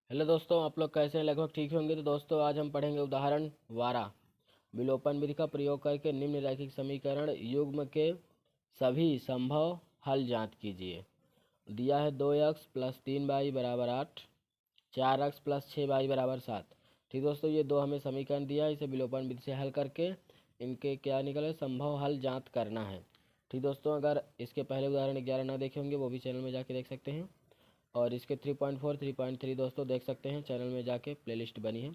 Hello दोस्तों, आप लोग कैसे हैं? लगभग ठीक होंगे। तो दोस्तों आज हम पढ़ेंगे उदाहरण 12। विलोपन विधि का प्रयोग करके निम्न रैखिक समीकरण युग्म के सभी संभव हल ज्ञात कीजिए। दिया है 2x प्लस 3y बराबर 8, 4x प्लस 6y बराबर 7। ठीक दोस्तों, ये दो हमें समीकरण दिया है, इसे विलोपन विधि से हल करके इनके क्या निकले संभव हल ज्ञात करना है। ठीक दोस्तों, अगर इसके पहले उदाहरण 11 ना देखे होंगे वो भी चैनल में जाके देख सकते हैं, और इसके 3.4 3.3 दोस्तों देख सकते हैं, चैनल में जाके प्लेलिस्ट बनी है।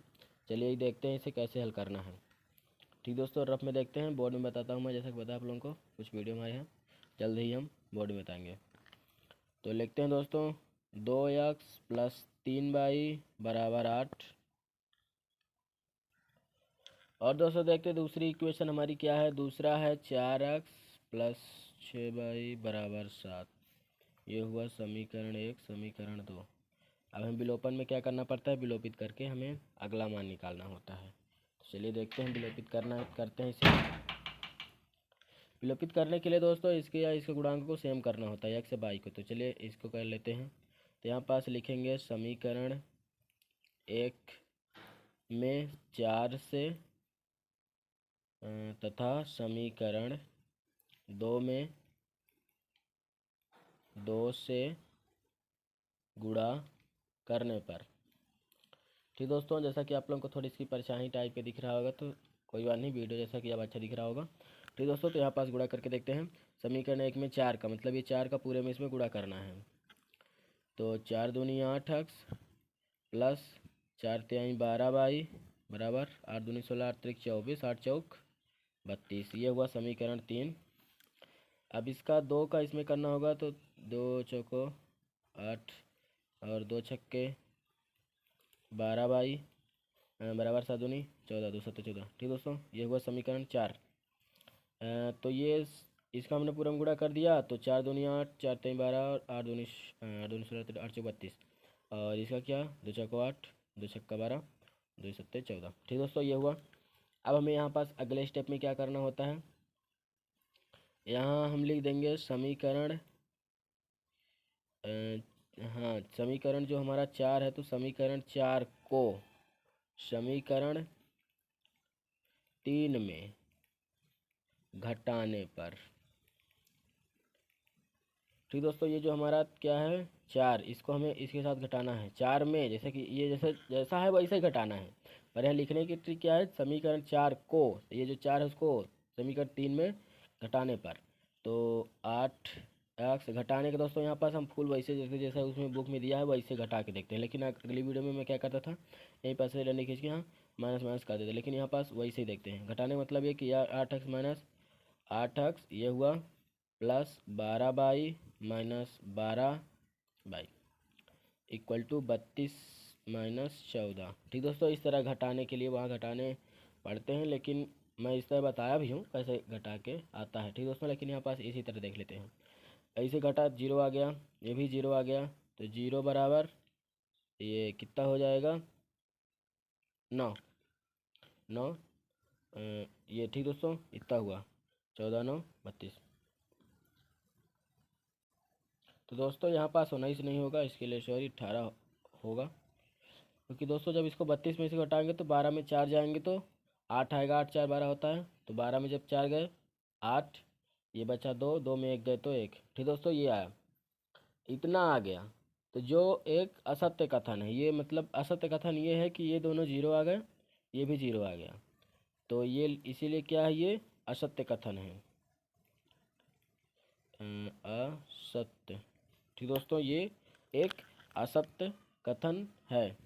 चलिए देखते हैं इसे कैसे हल करना है। ठीक दोस्तों, रफ में देखते हैं, बोर्ड में बताता हूँ मैं, जैसा कि बताया आप लोगों को कुछ वीडियो में आए हैं, जल्द ही हम बोर्ड में बताएंगे। तो लिखते हैं दोस्तों 2x प्लस 3y बराबर 8। और दोस्तों देखते हैं दूसरी इक्वेशन हमारी क्या है। दूसरा है 4x प्लस 6y बराबर 7। ये हुआ समीकरण 1। समीकरण 2, अब हमें विलोपन में क्या करना पड़ता है, विलोपित करके हमें अगला मान निकालना होता है। तो चलिए देखते हैं विलोपित करते हैं इसे। विलोपित करने के लिए दोस्तों इसके या इसके गुणांक को सेम करना होता है, x से y को। तो चलिए इसको कर लेते हैं। तो यहाँ पास लिखेंगे समीकरण 1 में 4 से तथा समीकरण 2 में 2 से गुणा करने पर। ठीक दोस्तों, जैसा कि आप लोगों को थोड़ी सी परेशानी टाइप के दिख रहा होगा तो कोई बात नहीं, वीडियो जैसा कि अब अच्छा दिख रहा होगा। ठीक दोस्तों, तो यहाँ पास गुणा करके देखते हैं। समीकरण 1 में 4 का मतलब ये 4 का पूरे में इसमें गुणा करना है। तो 4 दूनी 8x प्लस 4 तिहाई 12y बराबर 8 दूनी 16 8 त्रिक 24 8 चौक 32। ये हुआ समीकरण 3। अब इसका 2 का इसमें करना होगा, तो 2 चौको 8 और 2 छक्के 12y बराबर 7 दूनी 14 2 7 14। ठीक दोस्तों, ये हुआ समीकरण 4। तो ये इसका हमने पूरा में गुणा कर दिया, तो 4 दूनी 8 4 तीन 12 और 8 दूनी 16 8 चौक 32। और इसका क्या 2 चौको 8 2 छक्का 12 2 सत्ते 14। ठीक दोस्तों, ये हुआ। अब हमें यहाँ पास अगले स्टेप में क्या करना होता है, यहाँ हम लिख देंगे समीकरण हाँ, समीकरण जो हमारा 4 है, तो समीकरण 4 को समीकरण 3 में घटाने पर। ठीक दोस्तों, ये जो हमारा क्या है 4, इसको हमें इसके साथ घटाना है 4 में, जैसे कि ये जैसा है वैसे ही घटाना है। पर यहाँ लिखने की ट्रिक क्या है, समीकरण 4 को, ये जो 4 है उसको समीकरण 3 में घटाने पर। तो 8x घटाने के दोस्तों यहाँ पास हम फुल वैसे जैसे जैसा उसमें बुक में दिया है वैसे घटा के देखते हैं। लेकिन अगली वीडियो में मैं क्या करता था, यहीं पास से लेने खींच के यहाँ माइनस माइनस कर देते, लेकिन यहाँ पास वैसे ही देखते हैं। घटाने मतलब ये कि यार 8x माइनस 8x ये हुआ plus 12y minus 12y equal to 32 minus 14। ठीक दोस्तों, इस तरह घटाने के लिए वहाँ घटाने पड़ते हैं, लेकिन मैं इस तरह बताया भी हूँ कैसे घटा के आता है। ठीक दोस्तों, लेकिन यहाँ पास इसी तरह देख लेते हैं। ऐसे घटा 0 आ गया, ये भी 0 आ गया, तो 0 बराबर ये कितना हो जाएगा 9 9 ये। ठीक दोस्तों, इतना हुआ 14 9 32। तो दोस्तों यहाँ पास 19 नहीं होगा, इसके लिए सॉरी 18 होगा, क्योंकि दोस्तों जब इसको 32 में से घटाएंगे तो 12 में 4 जाएंगे तो 8 आएगा। 8 4 12 होता है, तो 12 में जब 4 गए 8, ये बचा 2 2 में 1 गए तो 1। ठीक दोस्तों, ये आया, इतना आ गया। तो जो एक असत्य कथन है, ये मतलब असत्य कथन ये है कि ये दोनों जीरो आ गए, ये भी जीरो आ गया, तो ये इसीलिए क्या है, ये असत्य कथन है, असत्य। ठीक दोस्तों, ये एक असत्य कथन है,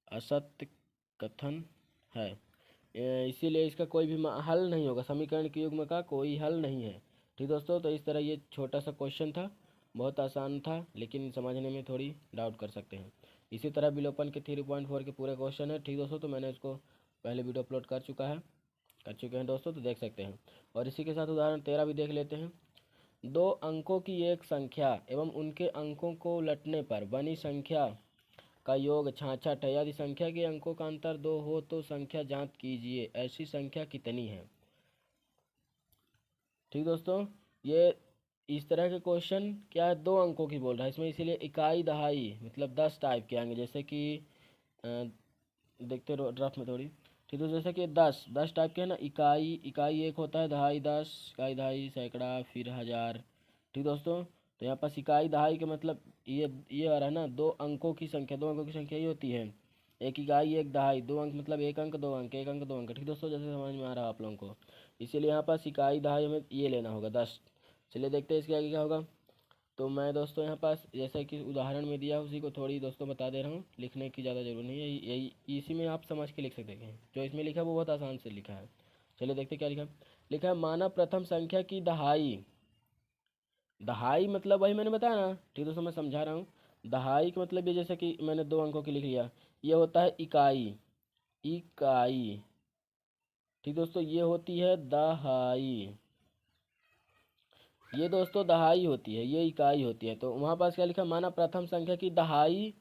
असत्य कथन है। इसीलिए इसका कोई भी हल नहीं होगा, समीकरण के युग्म का कोई हल नहीं है। ठीक दोस्तों, तो इस तरह ये छोटा सा क्वेश्चन था, बहुत आसान था, लेकिन समझने में थोड़ी डाउट कर सकते हैं। इसी तरह विलोपन के 3.4 के पूरे क्वेश्चन है। ठीक दोस्तों, तो मैंने इसको पहले वीडियो अपलोड कर चुके हैं दोस्तों, तो देख सकते हैं। और इसी के साथ उदाहरण 13 भी देख लेते हैं। दो अंकों की एक संख्या एवं उनके अंकों को उलटने पर बनी संख्या का योग 66 है। यदि संख्या के अंकों का अंतर 2 हो तो संख्या ज्ञात कीजिए, ऐसी संख्या कितनी है। ठीक दोस्तों, ये इस तरह के क्वेश्चन क्या है, 2 अंकों की बोल रहा है इसमें, इसीलिए इकाई दहाई मतलब 10 टाइप के आएंगे। जैसे कि अ, देखते रहो रफ में थोड़ी। ठीक है, जैसे कि 10 टाइप के है ना। इकाई इकाई एक होता है, दहाई 10, इकाई दहाई सैकड़ा, फिर हजार। ठीक दोस्तों, तो यहाँ पास इकाई दहाई के मतलब ये आ रहा है ना, 2 अंकों की संख्या, 2 अंकों की संख्या ही होती है। एक इकाई एक दहाई, 2 अंक मतलब 1 अंक 2 अंक, 1 अंक 2 अंक। ठीक दोस्तों, जैसे समझ में आ रहा है आप लोगों को। इसीलिए यहाँ पास इकाई दहाई हमें ये लेना होगा 10। चलिए देखते हैं इसके आगे क्या होगा। तो मैं दोस्तों यहाँ पास जैसे कि उदाहरण में दिया उसी को थोड़ी दोस्तों बता दे रहा हूँ, लिखने की ज़्यादा जरूरत नहीं है, यही इसी में आप समझ के लिख सकते हैं। जो इसमें लिखा है वो बहुत आसान से लिखा है। चलिए देखते क्या लिखा है। लिखा है माना प्रथम संख्या की दहाई। दहाई मतलब वही मैंने बताया ना। ठीक दोस्तों, मैं समझा रहा हूँ। दहाई का मतलब ये, जैसे कि मैंने 2 अंकों की लिख लिया, ये होता है इकाई। इकाई। ठीक दोस्तों, ये होती है दहाई। ये दोस्तों दहाई होती है, ये इकाई होती है। तो वहाँ पास क्या लिखा, माना प्रथम संख्या की दहाई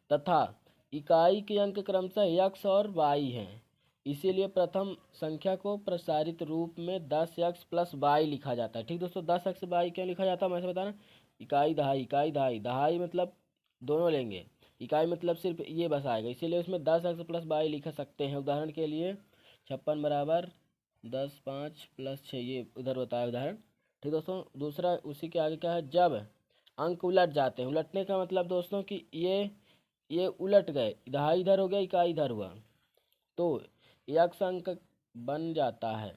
तथा इकाई के अंक क्रमशः यक्स और वाई हैं, इसीलिए प्रथम संख्या को प्रसारित रूप में 10x+y लिखा जाता है। ठीक दोस्तों, 10x/y क्यों लिखा जाता है मैं ऐसे बताना। इकाई दहाई, इकाई दहाई, दहाई मतलब दोनों लेंगे, इकाई मतलब सिर्फ ये बस आएगा, इसीलिए उसमें 10x+y लिख सकते हैं। उदाहरण के लिए 56 बराबर 10 5 + 6, ये उधर बताया उदाहरण। ठीक दोस्तों, दूसरा उसी के आगे क्या है, जब अंक उलट जाते हैं। उलटने का मतलब दोस्तों कि ये उलट गए, दहाई इधर हो गया, इकाई इधर हुआ, तो यक्स अंक बन जाता है।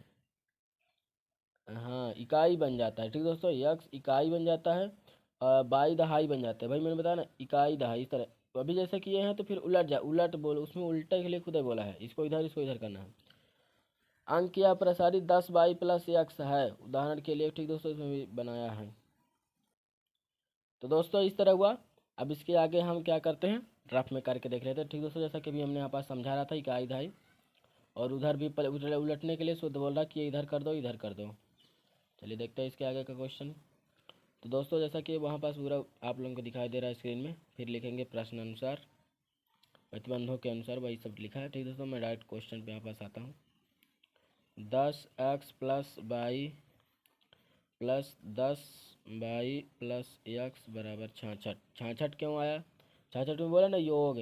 हाँ, इकाई बन जाता है। ठीक दोस्तों, यक्स इकाई बन जाता है और बाई दहाई बन जाता है। भाई मैंने बताया ना, इकाई दहाई इस तरह। तो अभी जैसे कि ये है तो फिर उलट जा, उलट बोलो, उसमें उल्टे के लिए खुद ही बोला है, इसको इधर करना है। अंक या प्रसारित 10y+x है उदाहरण के लिए। ठीक दोस्तों, इसमें भी बनाया है। तो दोस्तों इस तरह हुआ। अब इसके आगे हम क्या करते हैं, रफ में करके देख लेते हैं। ठीक दोस्तों, जैसा कि अभी हमने यहाँ पास समझा रहा था इकाई दहाई, और उधर भी उलटने के लिए शुद्ध बोल रहा कि ये इधर कर दो, इधर कर दो। चलिए देखते हैं इसके आगे का क्वेश्चन। तो दोस्तों जैसा कि वहाँ पास पूरा आप लोगों को दिखाई दे रहा है स्क्रीन में, फिर लिखेंगे प्रश्न अनुसार प्रतिबंधों के अनुसार, वही सब लिखा है। ठीक दोस्तों, मैं डायरेक्ट क्वेश्चन पे यहाँ पास आता हूँ। 10x+y प्लस 10y+x बराबर 66। 66 क्यों आया, 66 में बोला ना योग,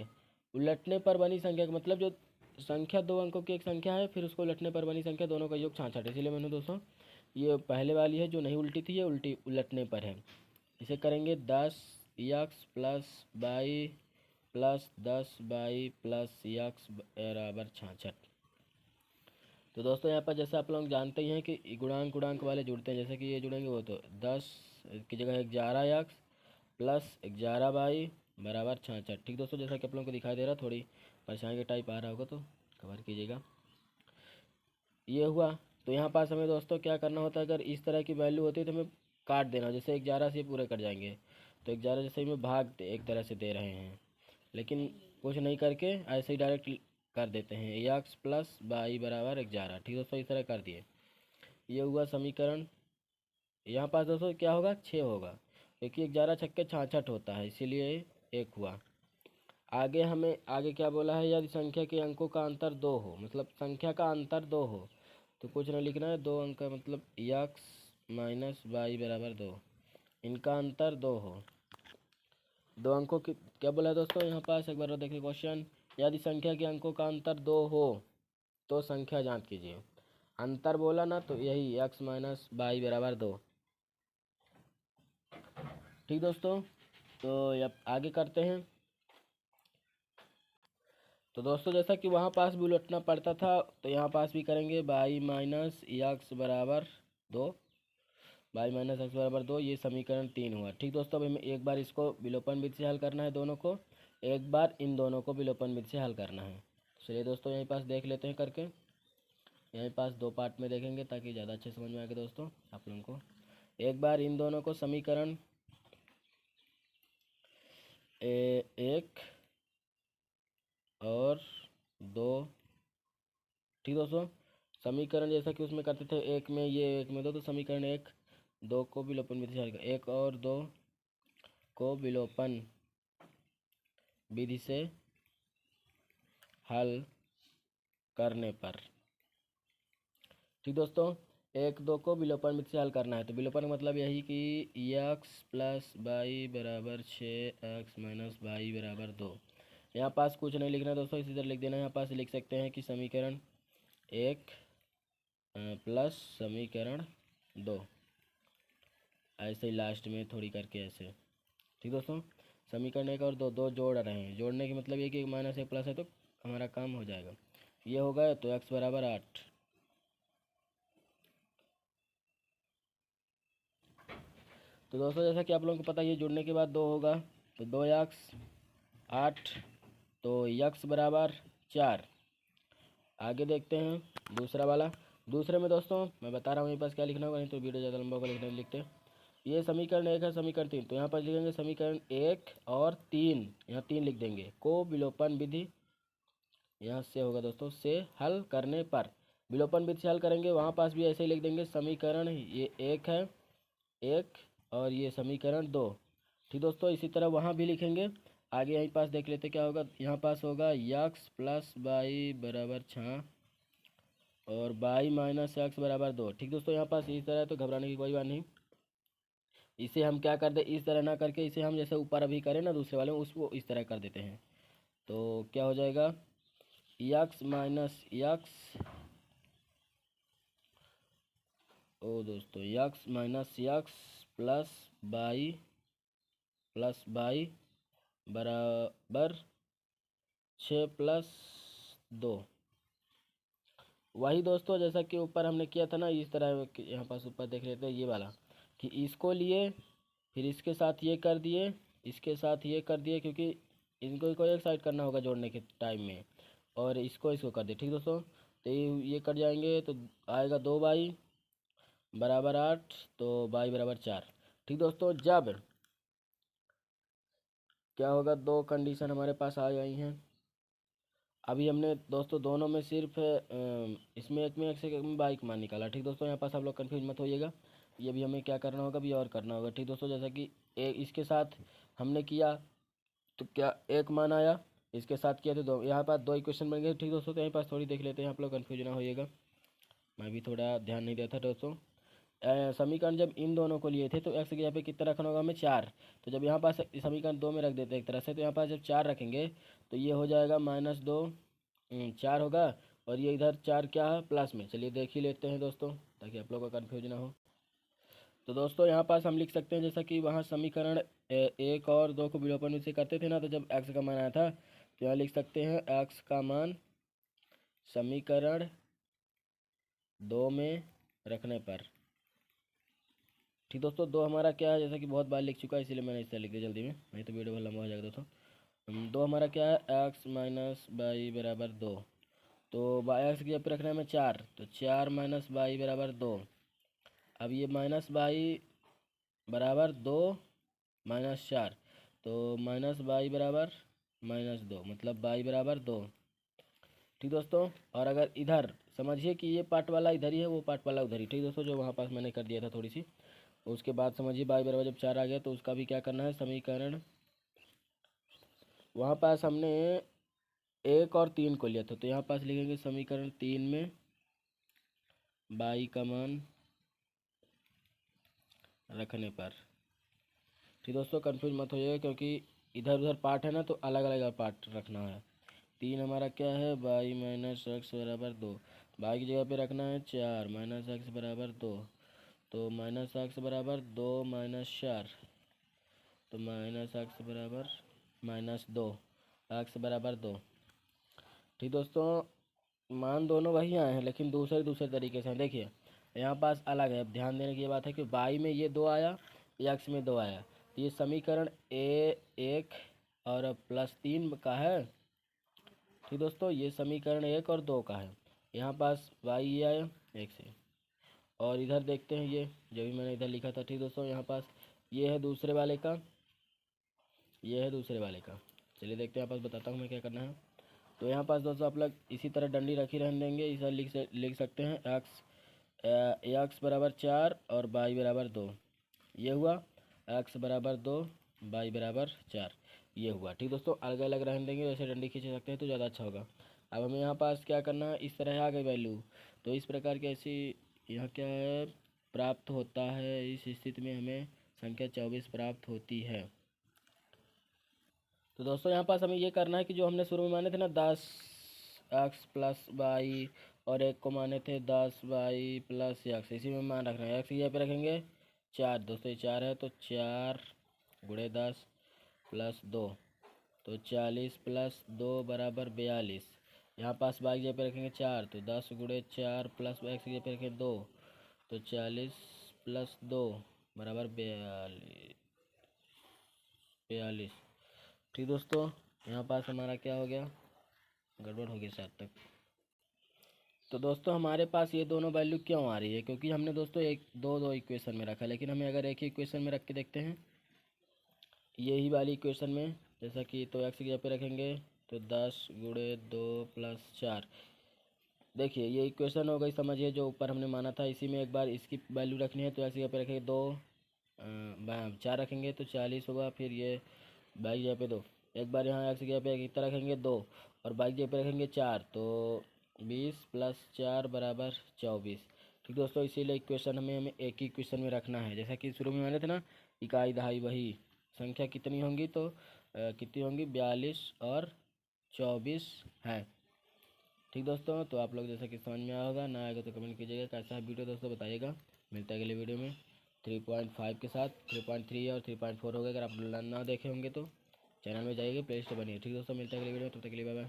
उलटने पर बनी संख्या का मतलब, जो संख्या 2 अंकों की एक संख्या है, फिर उसको उलटने पर बनी संख्या दोनों का योग 66। इसीलिए मैंने दोस्तों ये पहले वाली है जो नहीं उल्टी थी, ये उल्टी उलटने पर है। इसे करेंगे 10x+y+10y+x बराबर 66। तो दोस्तों यहाँ पर जैसे आप लोग जानते ही हैं कि गुणांक गुणांक वाले जुड़ते हैं, जैसे कि ये जुड़ेंगे वो तो 10 की जगह 11x+11y बराबर 66। ठीक दोस्तों, जैसा कि आप लोगों को दिखाई दे रहा, थोड़ी परेशानी का टाइप आ रहा होगा तो कवर कीजिएगा। ये हुआ। तो यहाँ पास हमें दोस्तों क्या करना होता है, अगर इस तरह की वैल्यू होती है तो हमें काट देना, जैसे 11 से पूरे कर जाएंगे। तो 11 जैसे हमें भाग एक तरह से दे रहे हैं, लेकिन कुछ नहीं करके ऐसे ही डायरेक्ट कर देते हैं, x+y बराबर 11। ठीक दोस्तों, इस तरह कर दिए। ये हुआ समीकरण। यहाँ पास दोस्तों क्या होगा, 6 होगा, क्योंकि 11 छक्के 66 होता है, इसीलिए 1 हुआ। आगे हमें आगे क्या बोला है, यदि संख्या के अंकों का अंतर 2 हो, मतलब संख्या का अंतर 2 हो, तो कुछ नहीं लिखना है, 2 अंक का मतलब x-y बराबर 2, इनका अंतर 2 हो। 2 अंकों की क्या बोला है दोस्तों, यहाँ पास एक बार देखिए क्वेश्चन। यदि संख्या के अंकों का अंतर 2 हो तो संख्या जांच कीजिए। अंतर बोला ना, तो यही x-y बराबर 2। ठीक दोस्तों, तो अब आगे करते हैं। तो दोस्तों जैसा कि वहाँ पास भी उलटना पड़ता था, तो यहाँ पास भी करेंगे y-x बराबर 2, y-x बराबर 2, ये समीकरण 3 हुआ। ठीक दोस्तों, अब हमें एक बार इसको विलोपन विधि से हल करना है दोनों को, एक बार इन दोनों को विलोपन विधि से हल करना है। चलिए दोस्तों यहीं पास देख लेते हैं करके, यहीं पास 2 पार्ट में देखेंगे ताकि ज़्यादा अच्छे समझ में आए दोस्तों आप लोगों को। एक बार इन दोनों को समीकरण 1 और 2। ठीक दोस्तों, समीकरण जैसा कि उसमें करते थे, एक में ये एक में दो, तो समीकरण 1 2 को विलोपन विधि से हल कर, 1 और 2 को विलोपन विधि से हल करने पर। ठीक दोस्तों, एक दो को विलोपन विधि से हल करना है। तो विलोपन का मतलब यही कि एक्स प्लस वाई बराबर 6 x - y बराबर 2। यहाँ पास कुछ नहीं लिखना दोस्तों, इसी तरह लिख देना। यहाँ पास लिख सकते हैं कि समीकरण 1 प्लस समीकरण 2, ऐसे ही लास्ट में थोड़ी करके ऐसे। ठीक दोस्तों, समीकरण 1 और 2 जोड़ रहे हैं। जोड़ने की मतलब ये कि -1 प्लस है तो हमारा काम हो जाएगा। ये होगा तो x बराबर 8। तो दोस्तों जैसा कि आप लोगों को पता है ये जुड़ने के बाद 2 होगा, तो 2x 8, तो x बराबर 4। आगे देखते हैं दूसरा वाला। दूसरे में दोस्तों मैं बता रहा हूँ मेरे पास क्या लिखना होगा, नहीं तो वीडियो ज़्यादा लंबा होगा, लिखने लिखते हैं। ये समीकरण 1 है, समीकरण 3, तो यहाँ पर लिखेंगे समीकरण 1 और 3, यहाँ 3 लिख देंगे। को विलोपन विधि यहाँ से होगा दोस्तों, से हल करने पर, विलोपन विधि से हल करेंगे, वहाँ पास भी ऐसे ही लिख देंगे। समीकरण ये 1 है, 1, और ये समीकरण 2। ठीक दोस्तों, इसी तरह वहाँ भी लिखेंगे। आगे यहीं पास देख लेते क्या होगा। यहाँ पास होगा x प्लस वाई बराबर 6 और y माइनस एक्स बराबर 2। ठीक दोस्तों, यहाँ पास इस तरह है तो घबराने की कोई बात नहीं। इसे हम क्या कर दे, इस तरह ना करके इसे हम जैसे ऊपर अभी करें ना दूसरे वाले में, उसको इस तरह कर देते हैं। तो क्या हो जाएगा, x माइनस एक्स, ओ दोस्तों x minus x plus y बराबर 6 प्लस 2। वही दोस्तों जैसा कि ऊपर हमने किया था ना, इस तरह यहाँ पास ऊपर देख लेते हैं ये वाला, कि इसको लिए फिर इसके साथ ये कर दिए, इसके साथ ये कर दिए, क्योंकि इनको एक साइड करना होगा जोड़ने के टाइम में, और इसको कर दिए। ठीक दोस्तों, तो ये कट जाएंगे तो आएगा 2y बराबर 8, तो y बराबर 4। ठीक दोस्तों, जब क्या होगा, दो कंडीशन हमारे पास आ गई हैं। अभी हमने दोस्तों दोनों में सिर्फ इसमें एक में x एक में y का मान निकाला। ठीक दोस्तों, यहाँ पास आप लोग कन्फ्यूज मत होइएगा, ये भी हमें क्या करना होगा, भी और करना होगा। ठीक दोस्तों, जैसा कि इसके साथ हमने किया तो क्या एक मान आया, इसके साथ किया तो दो, यहाँ पास दो इक्वेशन बन गए। ठीक दोस्तों, तो यहाँ पास थोड़ी देख लेते हैं, आप लोग कन्फ्यूज ना होइएगा, मैं भी थोड़ा ध्यान नहीं देता दोस्तों। समीकरण जब इन दोनों को लिए थे तो x के यहाँ पे कितना रखना होगा हमें, 4। तो जब यहाँ पास समीकरण 2 में रख देते हैं एक तरह से, तो यहाँ पास जब 4 रखेंगे तो ये हो जाएगा -2, 4 होगा, और ये इधर 4 क्या है, प्लस में। चलिए देख ही लेते हैं दोस्तों, ताकि आप लोगों को कन्फ्यूज ना हो। तो दोस्तों यहाँ पास हम लिख सकते हैं, जैसा कि वहाँ समीकरण 1 और 2 को विलोपन से करते थे ना, तो जब x का मान आया था तो यहाँ लिख सकते हैं x का मान समीकरण 2 में रखने पर। ठीक दोस्तों, 2 हमारा क्या है, जैसा कि बहुत बार लिख चुका है, इसीलिए मैंने इस तरह लिख दिया जल्दी में, नहीं तो वीडियो बहुत लंबा हो जाएगा दोस्तों। 2 हमारा क्या है, x माइनस वाई बराबर 2, तो x की जगह पर रखना है हमें 4, तो 4 माइनस वाई बराबर 2। अब ये माइनस वाई बराबर 2 माइनस 4, तो माइनस वाई बराबर -2, मतलब वाई बराबर 2। ठीक दोस्तों, और अगर इधर समझिए कि ये पार्ट वाला इधर ही है, वो पार्ट वाला उधर ही। ठीक दोस्तों, जो वहाँ पास मैंने कर दिया था थोड़ी सी, उसके बाद समझिए वाई बराबर जब 4 आ गया तो उसका भी क्या करना है, समीकरण वहाँ पास हमने 1 और 3 को लिया था, तो यहाँ पास लिखेंगे समीकरण 3 में वाई का मान रखने पर। ठीक दोस्तों, कंफ्यूज मत होइएगा, क्योंकि इधर उधर पार्ट है ना, तो अलग अलग पार्ट रखना है। 3 हमारा क्या है, वाई माइनस एक्स बराबर 2, वाई की जगह पे रखना है 4 माइनस एक्स बराबर 2, तो माइनस एक्स बराबर 2 माइनस 4, तो माइनस एक्स बराबर -2, एक्स बराबर 2। ठीक दोस्तों, मान दोनों वही आए हैं, लेकिन दूसरे दूसरे तरीके से हैं। देखिए यहाँ पास अलग है, अब ध्यान देने की ये बात है कि वाई में ये 2 आया, एक्स में 2 आया, तो ये समीकरण A1 और +3 का है। ठीक दोस्तों, ये समीकरण 1 और 2 का है। यहाँ पास वाई ये आया एक से, और इधर देखते हैं ये जो भी मैंने इधर लिखा था। ठीक दोस्तों, यहाँ पास ये है दूसरे वाले का, ये है दूसरे वाले का। चलिए देखते हैं, यहाँ पास बताता हूँ मैं क्या करना है। तो यहाँ पास दोस्तों आप लोग इसी तरह डंडी रखी रहने देंगे, इसे लिख सकते हैं एक्स बराबर 4 और वाई बराबर 2, ये हुआ एक्स बराबर 2 वाई बराबर 4, ये हुआ। ठीक दोस्तों, अलग अलग रहने देंगे, वैसे डंडी खींच सकते हैं तो ज़्यादा अच्छा होगा। अब हमें यहाँ पास क्या करना है, इस तरह आ गई वैल्यू, तो इस प्रकार की ऐसी यहाँ क्या है प्राप्त होता है, इस स्थिति में हमें संख्या 24 प्राप्त होती है। तो दोस्तों यहाँ पास हमें ये करना है कि जो हमने शुरू में माने थे ना 10x प्लस वाई, और एक को माने थे 10y प्लस एक्स, इसी में मान रखना है। एक्स यहाँ पे रखेंगे 4, दोस्तों ये 4 है तो 4 गुणे 10 प्लस 2, तो 40 प्लस 2 बराबर 42। यहाँ पास वाई जगह पे रखेंगे 4, तो 10 गुणे 4 प्लस एक्स जगह पे रखेंगे 2, तो 40 प्लस 2 बराबर 42। ठीक दोस्तों, यहाँ पास हमारा क्या हो गया, गड़बड़ हो गया शायद तक। तो दोस्तों हमारे पास ये दोनों वैल्यू क्यों आ रही है, क्योंकि हमने दोस्तों एक दो इक्वेशन में रखा है, लेकिन हमें अगर एक ही इक्वेशन में रख के देखते हैं यही वाली इक्वेशन में, जैसा कि तो एक्स की जगह पे रखेंगे तो 10 गुणे 2 प्लस 4। देखिए ये इक्वेशन हो गई, समझिए जो ऊपर हमने माना था, इसी में एक बार इसकी वैल्यू रखनी है, तो एक्स की जगह पे रखेंगे 2, 4 रखेंगे तो 40 होगा। फिर ये बाई की जगह पे 2, एक बार यहाँ एक्स की जगह पे कितना रखेंगे 2, और बाई की जगह पे रखेंगे 4, तो 20 प्लस 4 बराबर 24। ठीक दोस्तों, इसीलिए इक्वेशन हमें एक ही इक्वेशन में रखना है, जैसा कि शुरू में माने थे ना इकाई दहाई वही संख्या कितनी होंगी, तो कितनी होंगी 42 और 24 है। ठीक दोस्तों, तो आप लोग जैसा कि समझ में आया होगा, ना आएगा तो कमेंट कीजिएगा कैसा है वीडियो दोस्तों, बताइएगा। मिलता है अगले वीडियो में 3.5 के साथ। 3.3 और 3.4 हो गया, अगर आप ना देखे होंगे तो चैनल में जाइए, प्ले लिस्ट बनिए। ठीक दोस्तों, मिलता है अगले वीडियो में, तब तक के लिए बाय बाय।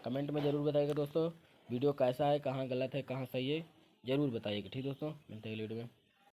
कमेंट में ज़रूर बताइएगा दोस्तों वीडियो कैसा है, कहाँ गलत है कहाँ सही है, ज़रूर बताइएगा। ठीक दोस्तों, मिलते हैं अगले वीडियो में।